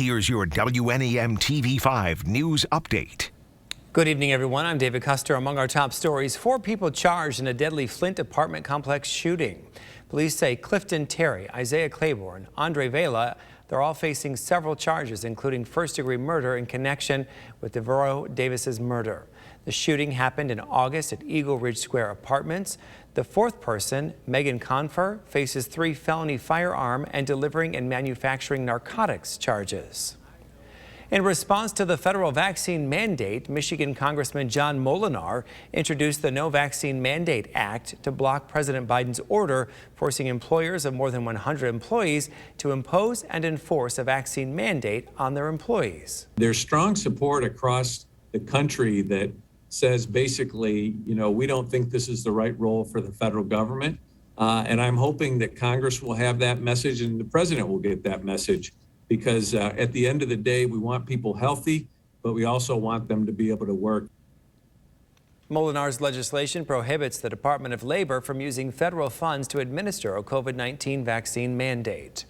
Here's your WNEM TV5 news update. Good evening, everyone. I'm David Custer. Among our top stories, 4 people charged in a deadly Flint apartment complex shooting. Police say Clifton Terry, Isaiah Claiborne, Andre Vela, they're all facing several charges, including first-degree murder in connection with Devereaux Davis's murder. The shooting happened in August at Eagle Ridge Square Apartments. The 4th person, Megan Confer, faces 3 felony firearm and delivering and manufacturing narcotics charges. In response to the federal vaccine mandate, Michigan Congressman John Molinar introduced the No Vaccine Mandate Act to block President Biden's order forcing employers of more than 100 employees to impose and enforce a vaccine mandate on their employees. There's strong support across the country that says basically, we don't think this is the right role for the federal government. And I'm hoping that Congress will have that message and the president will get that message. Because at the end of the day, we want people healthy, but we also want them to be able to work. Molinar's legislation prohibits the Department of Labor from using federal funds to administer a COVID-19 vaccine mandate.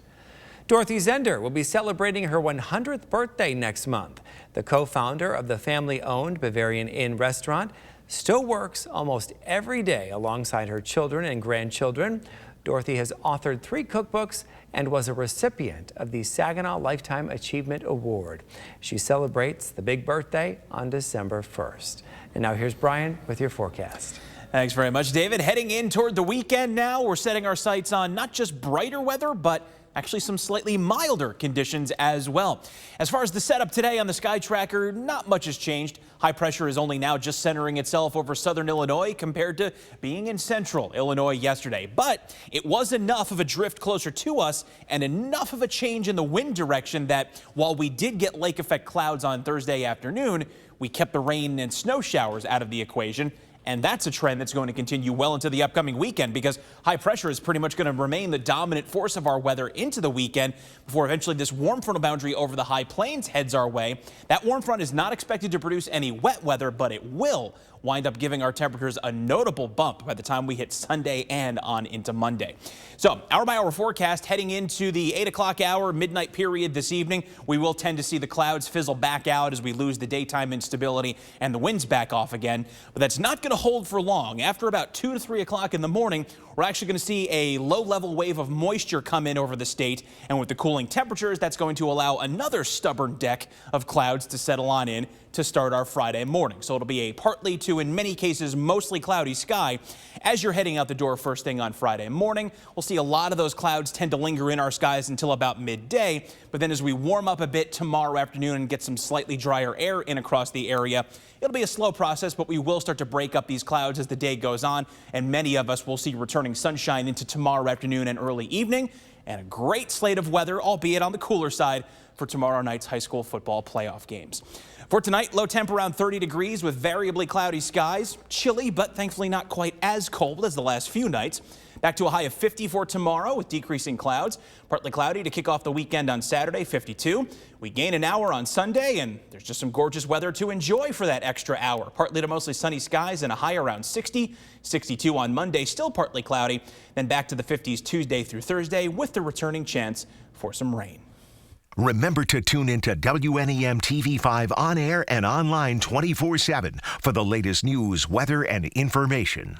Dorothy Zender will be celebrating her 100th birthday next month. The co-founder of the family-owned Bavarian Inn restaurant still works almost every day alongside her children and grandchildren. Dorothy has authored 3 cookbooks and was a recipient of the Saginaw Lifetime Achievement Award. She celebrates the big birthday on December 1st. And now here's Brian with your forecast. Thanks very much, David. Heading in toward the weekend now, we're setting our sights on not just brighter weather, but actually some slightly milder conditions as well. As far as the setup today on the Sky Tracker, not much has changed. High pressure is only now just centering itself over southern Illinois compared to being in central Illinois yesterday. But it was enough of a drift closer to us and enough of a change in the wind direction that while we did get lake effect clouds on Thursday afternoon, we kept the rain and snow showers out of the equation. And that's a trend that's going to continue well into the upcoming weekend because high pressure is pretty much going to remain the dominant force of our weather into the weekend before eventually this warm frontal boundary over the high plains heads our way. That warm front is not expected to produce any wet weather, but it will wind up giving our temperatures a notable bump by the time we hit Sunday and on into Monday. So hour-by-hour forecast heading into the 8 o'clock hour midnight period this evening. We will tend to see the clouds fizzle back out as we lose the daytime instability and the winds back off again. But that's not going to hold for long. After about 2 to 3 o'clock in the morning, we're actually going to see a low-level wave of moisture come in over the state. And with the cooling temperatures, that's going to allow another stubborn deck of clouds to settle on in to start our Friday morning. So it'll be a partly to, in many cases, mostly cloudy sky as you're heading out the door first thing on Friday morning. We'll see a lot of those clouds tend to linger in our skies until about midday. But then as we warm up a bit tomorrow afternoon and get some slightly drier air in across the area, it'll be a slow process, but we will start to break up these clouds as the day goes on. And many of us will see returning sunshine into tomorrow afternoon and early evening. And a great slate of weather, albeit on the cooler side, for tomorrow night's high school football playoff games. For tonight, low temp around 30 degrees with variably cloudy skies. Chilly, but thankfully not quite as cold as the last few nights. Back to a high of 50 for tomorrow with decreasing clouds. Partly cloudy to kick off the weekend on Saturday, 52. We gain an hour on Sunday, and there's just some gorgeous weather to enjoy for that extra hour. Partly to mostly sunny skies and a high around 60. 62 on Monday, still partly cloudy. Then back to the 50s Tuesday through Thursday with the returning chance for some rain. Remember to tune into WNEM TV5 on air and online 24/7 for the latest news, weather, and information.